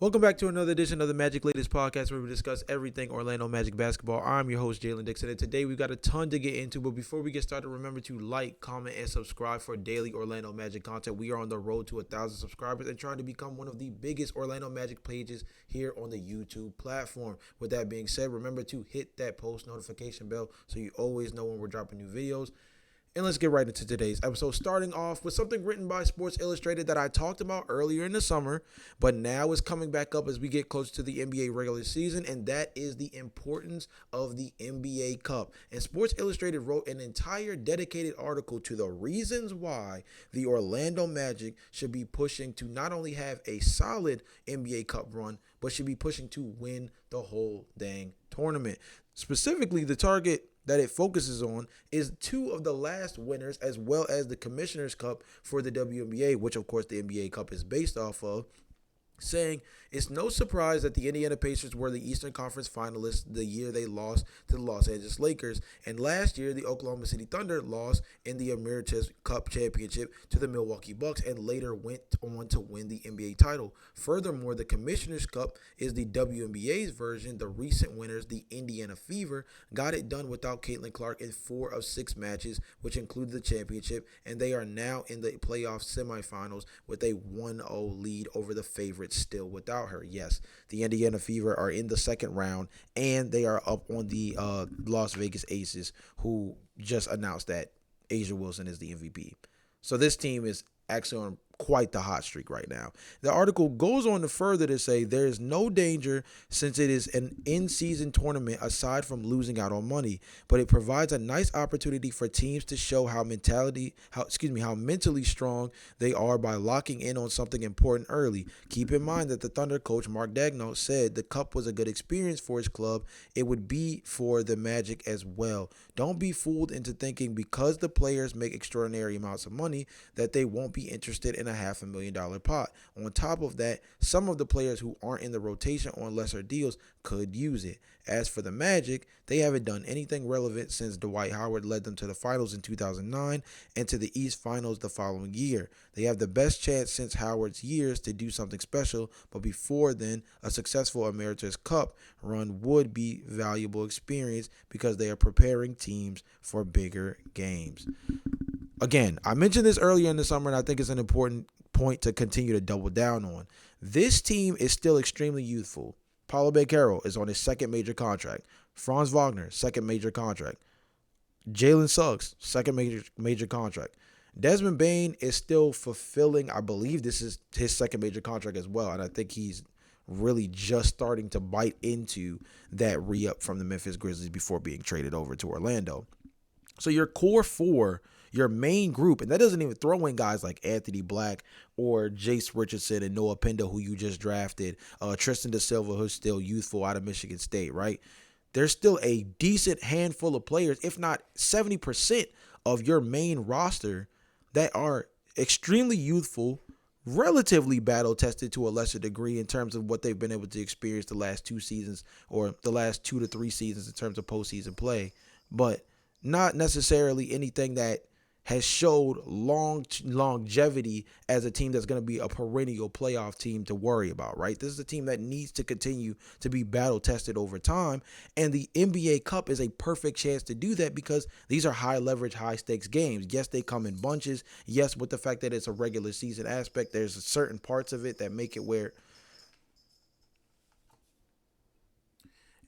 Welcome back to another edition of the Magic Latest Podcast where we discuss everything Orlando Magic basketball. I'm your host, Jalon Dixon, and today we've got a ton to get into. But before we get started, remember to like, comment, and subscribe for daily Orlando Magic content. We are on the road to 1,000 subscribers and trying to become one of the biggest Orlando Magic pages here on the YouTube platform. With that being said, remember to hit that post notification bell so you always know when we're dropping new videos. And let's get right into today's episode, starting off with something written by Sports Illustrated that I talked about earlier in the summer, but now is coming back up as we get closer to the NBA regular season, and that is the importance of the NBA Cup. And Sports Illustrated wrote an entire dedicated article to the reasons why the Orlando Magic should be pushing to not only have a solid NBA Cup run, but should be pushing to win the whole dang tournament. Specifically, the target that it focuses on is two of the last winners, as well as the Commissioner's Cup for the WNBA, which of course the NBA Cup is based off of, saying it's no surprise that the Indiana Pacers were the Eastern Conference finalists the year they lost to the Los Angeles Lakers, and last year the Oklahoma City Thunder lost in the Emeritus Cup championship to the Milwaukee Bucks and later went on to win the NBA title. Furthermore, the Commissioner's Cup is the WNBA's version. The recent winners, the Indiana Fever, got it done without Caitlin Clark in 4 of 6 matches, which included the championship, and they are now in the playoff semifinals with a 1-0 lead over the favorite still without her. Yes, the Indiana Fever are in the second round, and they are up on the Las Vegas Aces, who just announced that Asia Wilson is the MVP. So this team is actually on quite the hot streak right now. The article goes on to further to say there is no danger since it is an in-season tournament aside from losing out on money, but it provides a nice opportunity for teams to show how mentally strong they are by locking in on something important early. Keep in mind that the Thunder coach Mark Daigneault said the Cup was a good experience for his club. It would be for the Magic as well. Don't be fooled into thinking because the players make extraordinary amounts of money that they won't be interested in a $500,000 pot. On top of that, some of the players who aren't in the rotation on lesser deals could use it. As for the Magic, they haven't done anything relevant since Dwight Howard led them to the finals in 2009 and to the East Finals the following year. They have the best chance since Howard's years to do something special, but before then, a successful Emeritus Cup run would be valuable experience because they are preparing teams for bigger games. Again, I mentioned this earlier in the summer, and I think it's an important point to continue to double down on. This team is still extremely youthful. Paulo Banchero is on his second major contract. Franz Wagner, second major contract. Jalen Suggs, second major contract. Desmond Bane is still fulfilling, I believe this is his second major contract as well, and I think he's really just starting to bite into that re-up from the Memphis Grizzlies before being traded over to Orlando. So your core four, your main group, and that doesn't even throw in guys like Anthony Black or Jace Richardson and Noah Penda, who you just drafted, Tristan Da Silva, who's still youthful out of Michigan State, right? There's still a decent handful of players, if not 70% of your main roster that are extremely youthful, relatively battle-tested to a lesser degree in terms of what they've been able to experience the last 2 seasons or the last 2 to 3 seasons in terms of postseason play, but not necessarily anything that has showed longevity as a team that's going to be a perennial playoff team to worry about, right? This is a team that needs to continue to be battle-tested over time, and the NBA Cup is a perfect chance to do that because these are high-leverage, high-stakes games. Yes, they come in bunches. Yes, with the fact that it's a regular season aspect, there's certain parts of it that make it where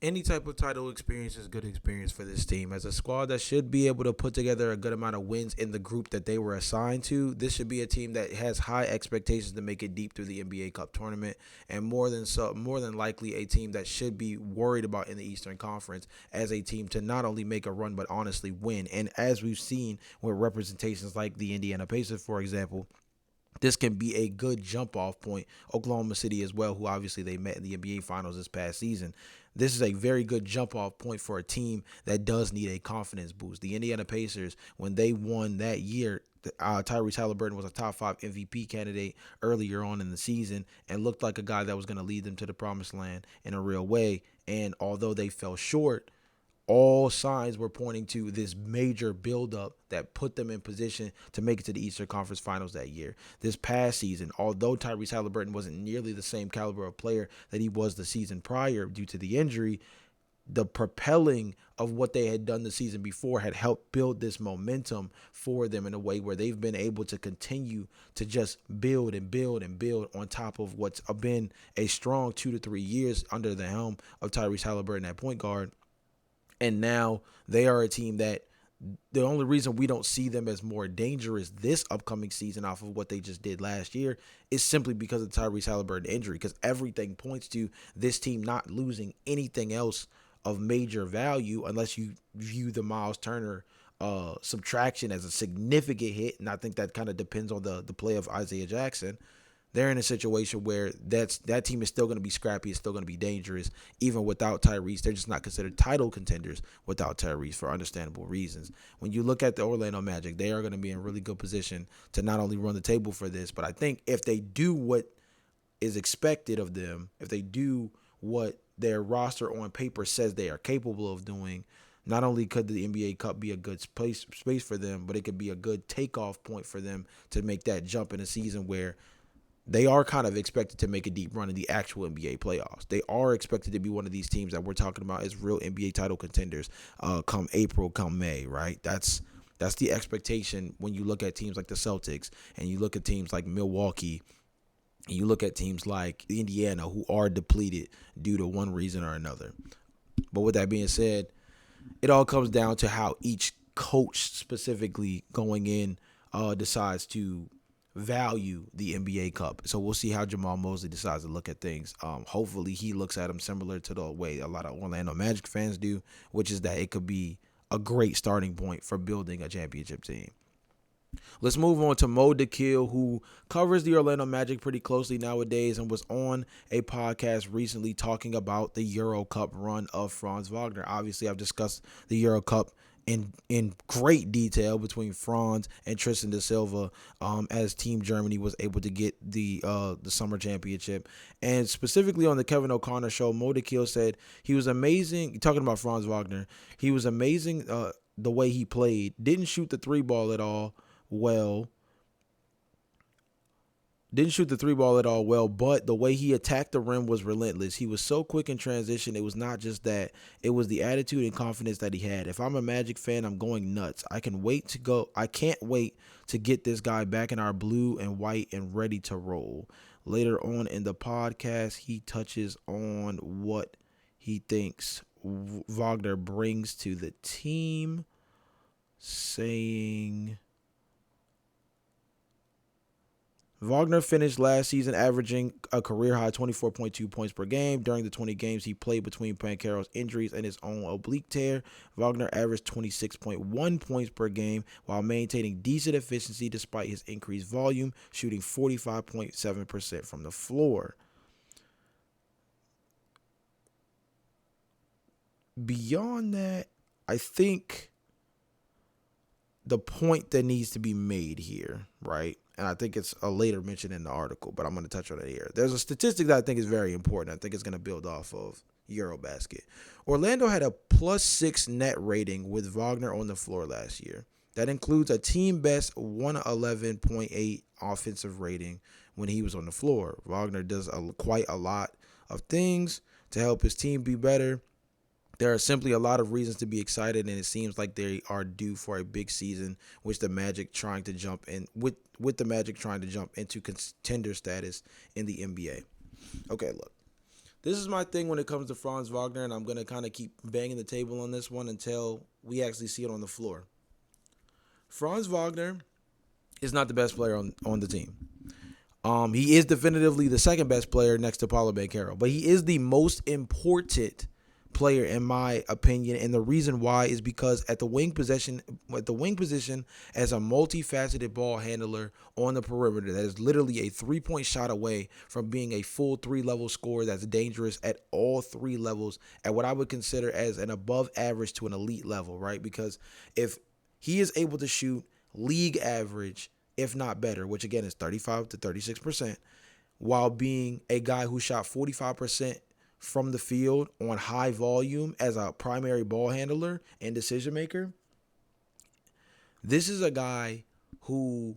any type of title experience is good experience for this team. As a squad that should be able to put together a good amount of wins in the group that they were assigned to, this should be a team that has high expectations to make it deep through the NBA Cup tournament, and more than likely a team that should be worried about in the Eastern Conference as a team to not only make a run but honestly win. And as we've seen with representations like the Indiana Pacers, for example, this can be a good jump-off point. Oklahoma City as well, who obviously they met in the NBA Finals this past season. This is a very good jump-off point for a team that does need a confidence boost. The Indiana Pacers, when they won that year, Tyrese Halliburton was a top 5 MVP candidate earlier on in the season and looked like a guy that was going to lead them to the promised land in a real way. And although they fell short, all signs were pointing to this major buildup that put them in position to make it to the Eastern Conference Finals that year. This past season, although Tyrese Haliburton wasn't nearly the same caliber of player that he was the season prior due to the injury, the propelling of what they had done the season before had helped build this momentum for them in a way where they've been able to continue to just build and build and build on top of what's been a strong 2 to 3 years under the helm of Tyrese Haliburton at point guard. And now they are a team that the only reason we don't see them as more dangerous this upcoming season off of what they just did last year is simply because of Tyrese Haliburton injury, because everything points to this team not losing anything else of major value unless you view the Miles Turner subtraction as a significant hit. And I think that kind of depends on the play of Isaiah Jackson. They're in a situation where that team is still going to be scrappy. It's still going to be dangerous. Even without Tyrese, they're just not considered title contenders without Tyrese for understandable reasons. When you look at the Orlando Magic, they are going to be in really good position to not only run the table for this, but I think if they do what is expected of them, if they do what their roster on paper says they are capable of doing, not only could the NBA Cup be a good space for them, but it could be a good takeoff point for them to make that jump in a season where they are kind of expected to make a deep run in the actual NBA playoffs. They are expected to be one of these teams that we're talking about as real NBA title contenders come April, come May, right? That's the expectation when you look at teams like the Celtics and you look at teams like Milwaukee and you look at teams like Indiana who are depleted due to one reason or another. But with that being said, it all comes down to how each coach specifically going in decides to value the NBA Cup. So we'll see how Jamal Mosley decides to look at things. Hopefully he looks at them similar to the way a lot of Orlando Magic fans do, which is that it could be a great starting point for building a championship team. Let's move on to Mo DeKill, who covers the Orlando Magic pretty closely nowadays and was on a podcast recently talking about the Euro Cup run of Franz Wagner. Obviously, I've discussed the Euro Cup in great detail between Franz and Tristan da Silva as Team Germany was able to get the summer championship. And specifically on the Kevin O'Connor show, Mo DeKill said he was amazing. Talking about Franz Wagner, he was amazing the way he played. Didn't shoot the three ball at all well. But the way he attacked the rim was relentless. He was so quick in transition. It was not just that. It was the attitude and confidence that he had. If I'm a Magic fan, I'm going nuts. I can't wait to get this guy back in our blue and white and ready to roll. Later on in the podcast, he touches on what he thinks Wagner brings to the team, saying Wagner finished last season averaging a career-high 24.2 points per game. During the 20 games he played between Banchero's injuries and his own oblique tear, Wagner averaged 26.1 points per game while maintaining decent efficiency despite his increased volume, shooting 45.7% from the floor. Beyond that, I think the point that needs to be made here, right? And I think it's a later mention in the article, but I'm going to touch on it here. There's a statistic that I think is very important. I think it's going to build off of Eurobasket. Orlando had a +6 net rating with Wagner on the floor last year. That includes a team best 111.8 offensive rating when he was on the floor. Wagner does quite a lot of things to help his team be better. There are simply a lot of reasons to be excited, and it seems like they are due for a big season, which the Magic trying to jump in with the Magic trying to jump into contender status in the NBA. Okay, look, this is my thing when it comes to Franz Wagner, and I'm gonna kind of keep banging the table on this one until we actually see it on the floor. Franz Wagner is not the best player on the team. He is definitively the second best player next to Paolo Banchero, but he is the most important player in my opinion, and the reason why is because at the wing position as a multifaceted ball handler on the perimeter that is literally a 3-point shot away from being a full 3-level scorer that's dangerous at all 3 levels at what I would consider as an above average to an elite level, right? Because if he is able to shoot league average, if not better, which again is 35 to 36%, while being a guy who shot 45% from the field on high volume as a primary ball handler and decision maker, this is a guy who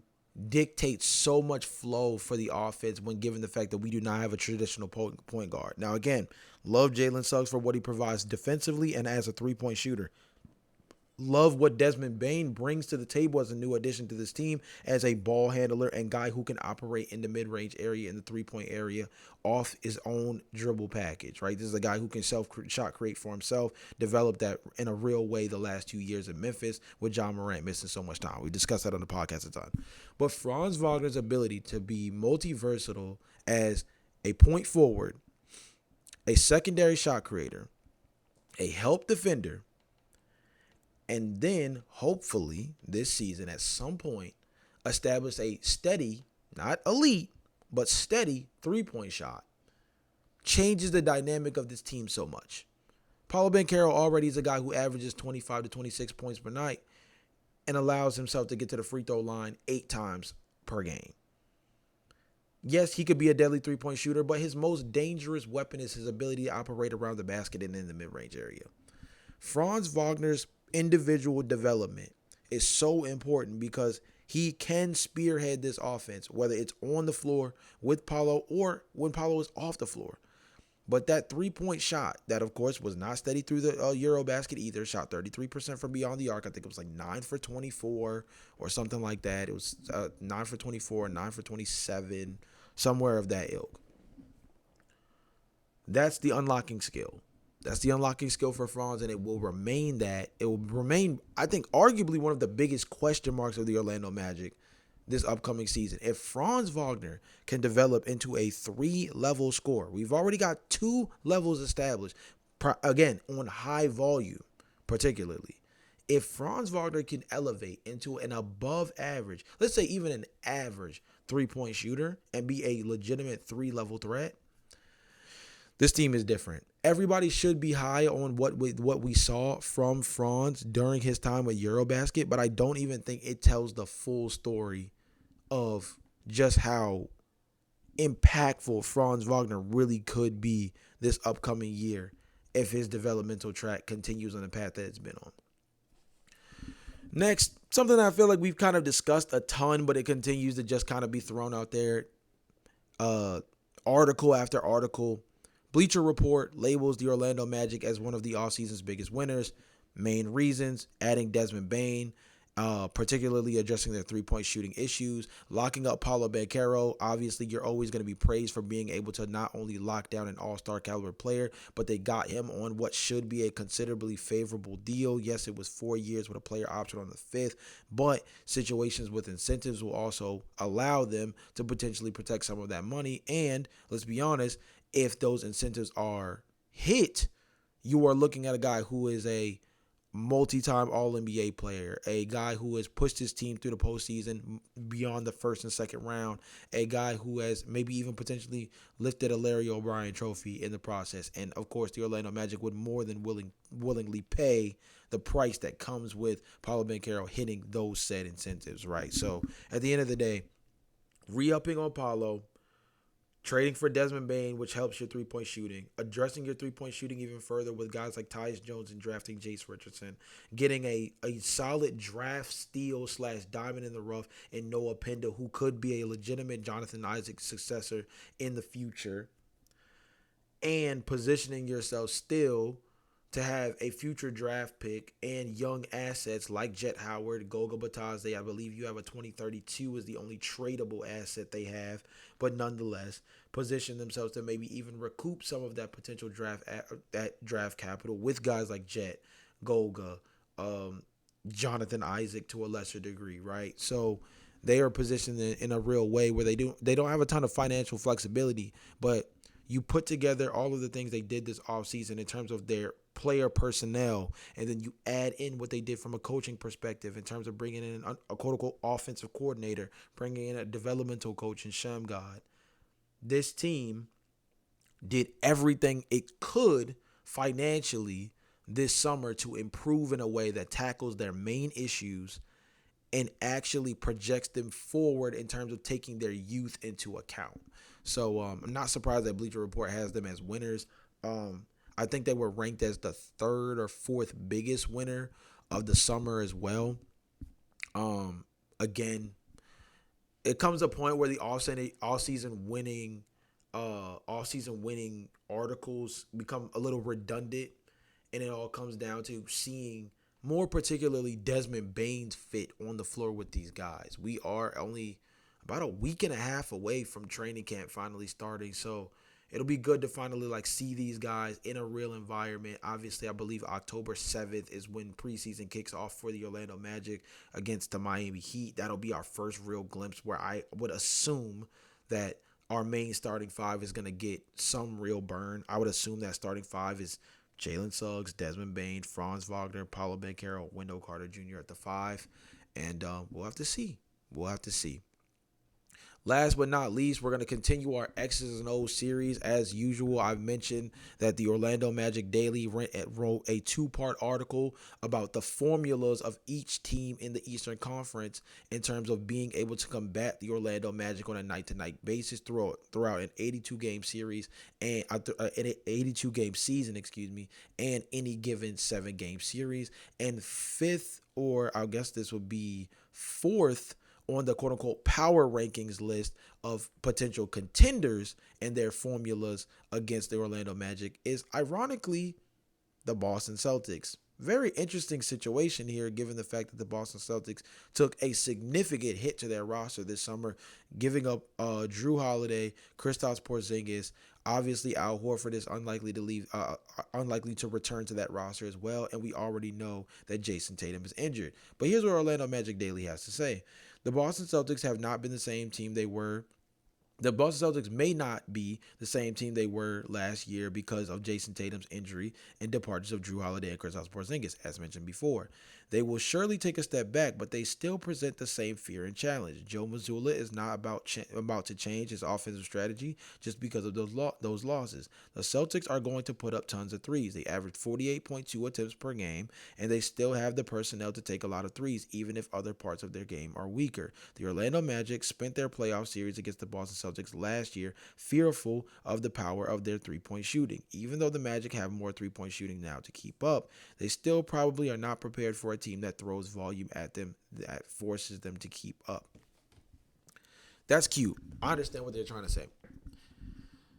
dictates so much flow for the offense when given the fact that we do not have a traditional point guard. Now, again, love Jalen Suggs for what he provides defensively and as a three-point shooter. Love what Desmond Bane brings to the table as a new addition to this team as a ball handler and guy who can operate in the mid-range area, in the three-point area, off his own dribble package, right? This is a guy who can shot create for himself, develop that in a real way the last 2 years in Memphis with John Morant missing so much time. We discussed that on the podcast a ton. But Franz Wagner's ability to be multi-versatile as a point forward, a secondary shot creator, a help defender, and then, hopefully, this season at some point, establish a steady, not elite, but steady three-point shot, changes the dynamic of this team so much. Paolo Banchero already is a guy who averages 25 to 26 points per night and allows himself to get to the free throw line 8 times per game. Yes, he could be a deadly three-point shooter, but his most dangerous weapon is his ability to operate around the basket and in the mid-range area. Franz Wagner's individual development is so important because he can spearhead this offense, whether it's on the floor with Paolo or when Paolo is off the floor. But that three-point shot, that of course was not steady through the Eurobasket either, shot 33% from beyond the arc. I think it was like 9 for 24 or something like that. It was 9 for 24, 9 for 27, somewhere of that ilk. That's the unlocking skill. That's the unlocking skill for Franz, and it will remain that. It will remain, I think, arguably one of the biggest question marks of the Orlando Magic this upcoming season. If Franz Wagner can develop into a 3-level scorer, we've already got 2 levels established, again, on high volume particularly. If Franz Wagner can elevate into an above average, let's say even an average 3-point shooter and be a legitimate 3-level threat, this team is different. Everybody should be high on what we saw from Franz during his time with Eurobasket, but I don't even think it tells the full story of just how impactful Franz Wagner really could be this upcoming year if his developmental track continues on the path that it's been on. Next, something I feel like we've kind of discussed a ton, but it continues to just kind of be thrown out there. Article after article. Bleacher Report labels the Orlando Magic as one of the offseason's biggest winners. Main reasons: adding Desmond Bane, particularly addressing their three-point shooting issues, locking up Paolo Banchero. Obviously, you're always going to be praised for being able to not only lock down an all-star caliber player, but they got him on what should be a considerably favorable deal. Yes, it was 4 years with a player option on the 5th, but situations with incentives will also allow them to potentially protect some of that money. And let's be honest, if those incentives are hit, you are looking at a guy who is a multi-time All-NBA player, a guy who has pushed his team through the postseason beyond the first and second round, a guy who has maybe even potentially lifted a Larry O'Brien trophy in the process. And, of course, the Orlando Magic would more than willingly pay the price that comes with Paolo Banchero hitting those said incentives, right? So, at the end of the day, re-upping on Paolo, trading for Desmond Bane, which helps your three-point shooting, addressing your three-point shooting even further with guys like Tyus Jones and drafting Jace Richardson, getting a solid draft steal / diamond in the rough in Noah Penda, who could be a legitimate Jonathan Isaac successor in the future, and positioning yourself still to have a future draft pick and young assets like Jet Howard, Goga Batadze. I believe you have a 2032 is the only tradable asset they have, but nonetheless, position themselves to maybe even recoup some of that potential draft capital with guys like Jet, Goga, Jonathan Isaac to a lesser degree, right? So they are positioned in a real way where they don't have a ton of financial flexibility, but you put together all of the things they did this offseason in terms of their player personnel, and then you add in what they did from a coaching perspective in terms of bringing in a quote-unquote offensive coordinator, bringing in a developmental coach in Shamgod. This team did everything it could financially this summer to improve in a way that tackles their main issues and actually projects them forward in terms of taking their youth into account. So I'm not surprised that Bleacher Report has them as winners. I think they were ranked as the third or fourth biggest winner of the summer as well. Again, it comes a point where the all season winning articles become a little redundant, and it all comes down to seeing more particularly Desmond Bane's fit on the floor with these guys. We are only about a week and a half away from training camp finally starting, so it'll be good to finally see these guys in a real environment. Obviously, I believe October 7th is when preseason kicks off for the Orlando Magic against the Miami Heat. That'll be our first real glimpse where I would assume that our main starting five is going to get some real burn. I would assume that starting five is Jalen Suggs, Desmond Bane, Franz Wagner, Paulo Banchero, Wendell Carter Jr. at the five. And we'll have to see. Last but not least, we're going to continue our X's and O's series. As usual, I've mentioned that the Orlando Magic Daily wrote a two-part article about the formulas of each team in the Eastern Conference in terms of being able to combat the Orlando Magic on a night-to-night basis throughout an 82-game series and an 82-game season, and any given 7-game series. And fifth, or I guess this would be fourth, on the quote-unquote power rankings list of potential contenders and their formulas against the Orlando Magic is, ironically, the Boston Celtics. Very interesting situation here, given the fact that the Boston Celtics took a significant hit to their roster this summer, giving up Drew Holiday, Kristaps Porzingis. Obviously, Al Horford is unlikely to return to that roster as well, and we already know that Jason Tatum is injured. But here's what Orlando Magic Daily has to say. The Boston Celtics have not been the same team they were. The Boston Celtics may not be the same team they were last year because of Jason Tatum's injury and departures of Drew Holiday and Kristaps Porzingis, as mentioned before. They will surely take a step back, but they still present the same fear and challenge. Joe Mazzulla is not about to change his offensive strategy just because of those losses. The Celtics are going to put up tons of threes. They average 48.2 attempts per game, and they still have the personnel to take a lot of threes, even if other parts of their game are weaker. The Orlando Magic spent their playoff series against the Boston Celtics last year fearful of the power of their three-point shooting. Even though the Magic have more three-point shooting now to keep up, they still probably are not prepared for a team that throws volume at them that forces them to keep up. That's cute. I understand what they're trying to say.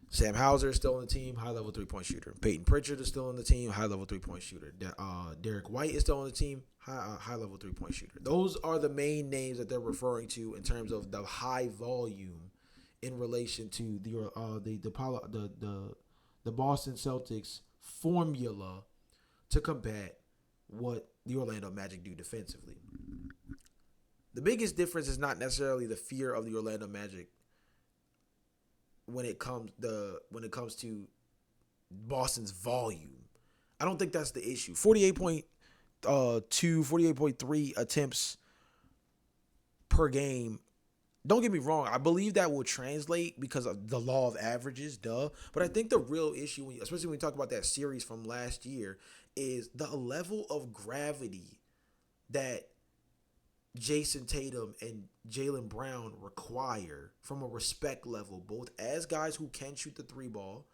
Sam Hauser is still on the team, high-level three-point shooter. Peyton Pritchard is still on the team, high-level three-point shooter. Derek White is still on the team, high-level three-point shooter. Those are the main names that they're referring to in terms of the high volume in relation to the Boston Celtics formula to combat what the Orlando Magic do defensively. The biggest difference is not necessarily the fear of the Orlando Magic when it comes to Boston's volume. I don't think that's the issue. 48.3 attempts per game. Don't get me wrong. I believe that will translate because of the law of averages, duh. But I think the real issue, especially when we talk about that series from last year, is the level of gravity that Jason Tatum and Jaylen Brown require from a respect level, both as guys who can shoot the three ball,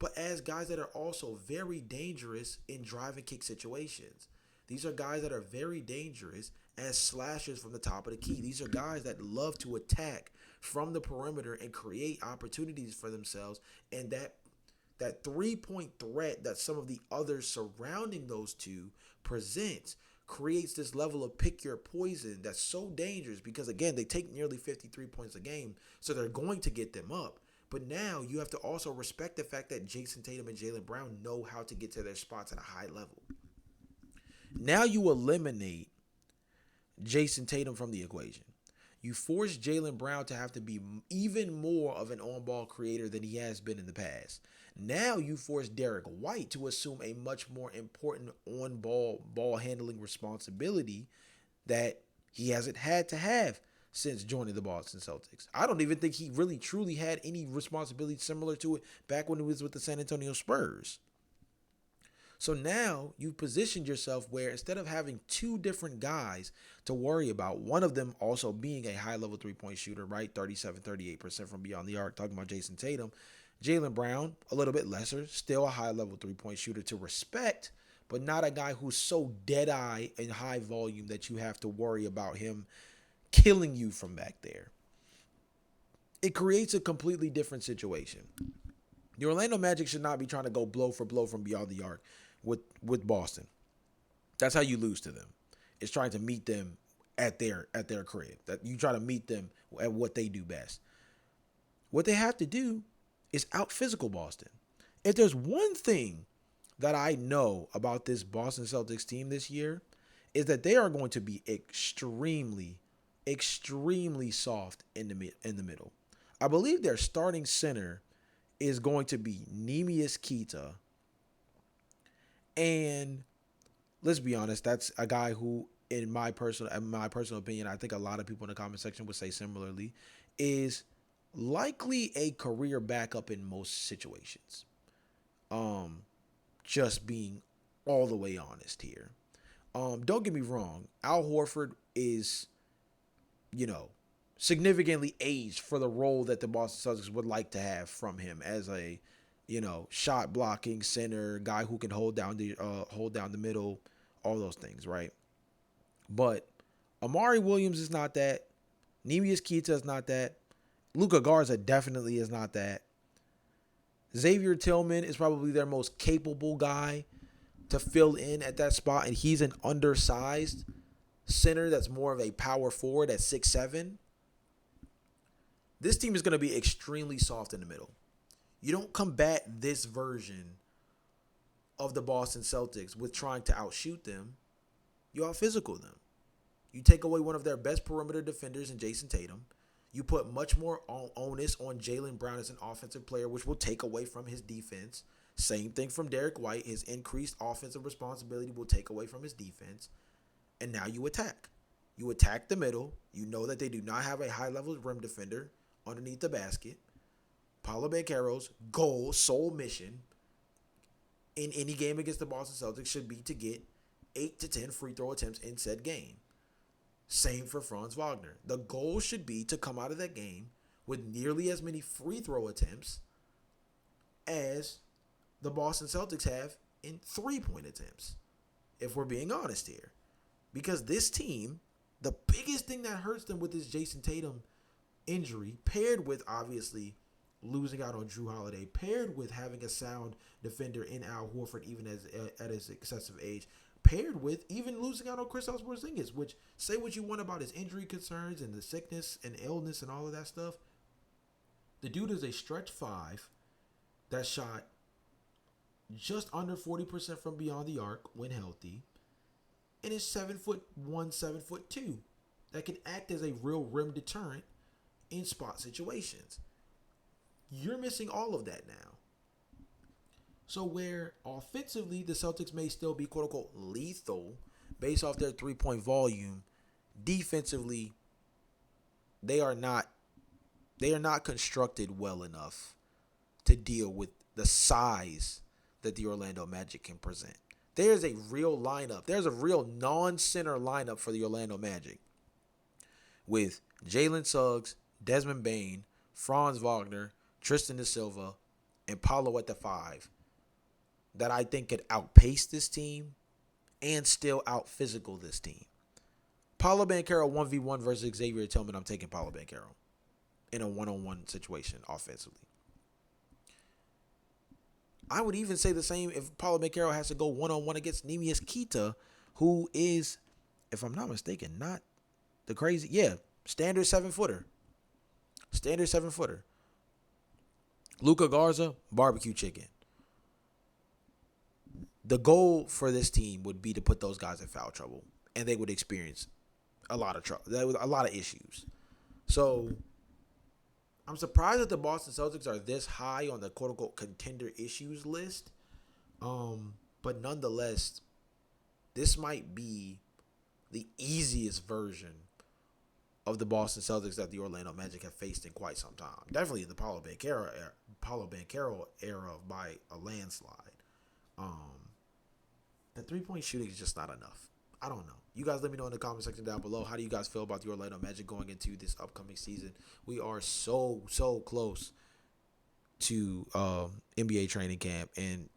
but as guys that are also very dangerous in drive and kick situations. These are guys that are very dangerous as slashers from the top of the key. These are guys that love to attack from the perimeter and create opportunities for themselves. And that three-point threat that some of the others surrounding those two presents creates this level of pick your poison that's so dangerous because, again, they take nearly 53 points a game, so they're going to get them up. But now you have to also respect the fact that Jason Tatum and Jaylen Brown know how to get to their spots at a high level. Now you eliminate Jason Tatum from the equation. You force Jaylen Brown to have to be even more of an on-ball creator than he has been in the past. Now you force Derek White to assume a much more important ball handling responsibility that he hasn't had to have since joining the Boston Celtics. I don't even think he really truly had any responsibility similar to it back when he was with the San Antonio Spurs. So now you've positioned yourself where instead of having two different guys to worry about, one of them also being a high-level three-point shooter, right, 37, 38% from beyond the arc, talking about Jason Tatum, Jaylen Brown, a little bit lesser, still a high-level three-point shooter to respect, but not a guy who's so dead-eye and high volume that you have to worry about him killing you from back there. It creates a completely different situation. The Orlando Magic should not be trying to go blow for blow from beyond the arc with Boston. That's how you lose to them. It's trying to meet them at their crib. That you try to meet them at what they do best. What they have to do is out physical Boston. If there's one thing that I know about this Boston Celtics team this year, is that they are going to be extremely, extremely soft in the middle. I believe their starting center is going to be Neemias Queta. And let's be honest, that's a guy who, in my personal opinion, I think a lot of people in the comment section would say similarly, is likely a career backup in most situations. Just being all the way honest here. Don't get me wrong, Al Horford is, significantly aged for the role that the Boston Celtics would like to have from him as a, shot blocking center, guy who can hold down the middle, all those things, right? But Amari Williams is not that. Neemias Queta is not that. Luka Garza definitely is not that. Xavier Tillman is probably their most capable guy to fill in at that spot, and he's an undersized center that's more of a power forward at 6'7". This team is going to be extremely soft in the middle. You don't combat this version of the Boston Celtics with trying to outshoot them. You out-physical them. You take away one of their best perimeter defenders in Jason Tatum. You put much more onus on Jaylen Brown as an offensive player, which will take away from his defense. Same thing from Derek White. His increased offensive responsibility will take away from his defense. And now you attack. You attack the middle. You know that they do not have a high-level rim defender underneath the basket. Paolo Banchero's goal, sole mission in any game against the Boston Celtics should be to get 8 to 10 free throw attempts in said game. Same for Franz Wagner. The goal should be to come out of that game with nearly as many free throw attempts as the Boston Celtics have in three-point attempts, if we're being honest here. Because this team, the biggest thing that hurts them with this Jason Tatum injury, paired with obviously losing out on Drew Holiday, paired with having a sound defender in Al Horford even at his excessive age, paired with even losing out on Kristaps Porzingis, which, say what you want about his injury concerns and the sickness and illness and all of that stuff, the dude is a stretch five that shot just under 40% from beyond the arc when healthy, and is 7'1", 7'2", that can act as a real rim deterrent in spot situations. You're missing all of that now. So where offensively the Celtics may still be quote unquote lethal based off their 3-point volume, defensively they are not constructed well enough to deal with the size that the Orlando Magic can present. There's a real lineup. There's a real non-center lineup for the Orlando Magic with Jalen Suggs, Desmond Bane, Franz Wagner, Tristan da Silva, and Paolo at the 5 that I think could outpace this team and still out-physical this team. Paolo Banchero 1v1 versus Xavier Tillman, I'm taking Paolo Banchero in a one-on-one situation offensively. I would even say the same if Paolo Banchero has to go one-on-one against Neemias Queta, who is, if I'm not mistaken, not the crazy, standard 7-footer. Standard 7-footer. Luka Garza, barbecue chicken. The goal for this team would be to put those guys in foul trouble, and they would experience a lot of trouble, a lot of issues. So I'm surprised that the Boston Celtics are this high on the quote-unquote contender issues list. But nonetheless, this might be the easiest version of the Boston Celtics that the Orlando Magic have faced in quite some time. Definitely the Paolo Banchero era by a landslide. The three-point shooting is just not enough. I don't know. You guys let me know in the comment section down below. How do you guys feel about the Orlando Magic going into this upcoming season? We are so close to NBA training camp and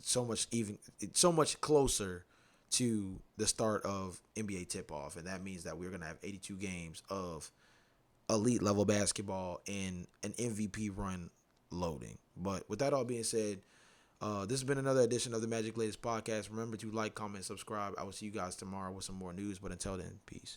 so much closer to the start of NBA tip off, and that means that we're gonna have 82 games of elite level basketball and an MVP run loading. But with that all being said, this has been another edition of the Magic Latest Podcast. Remember to like, comment, subscribe. I will see you guys tomorrow with some more news. But until then, peace.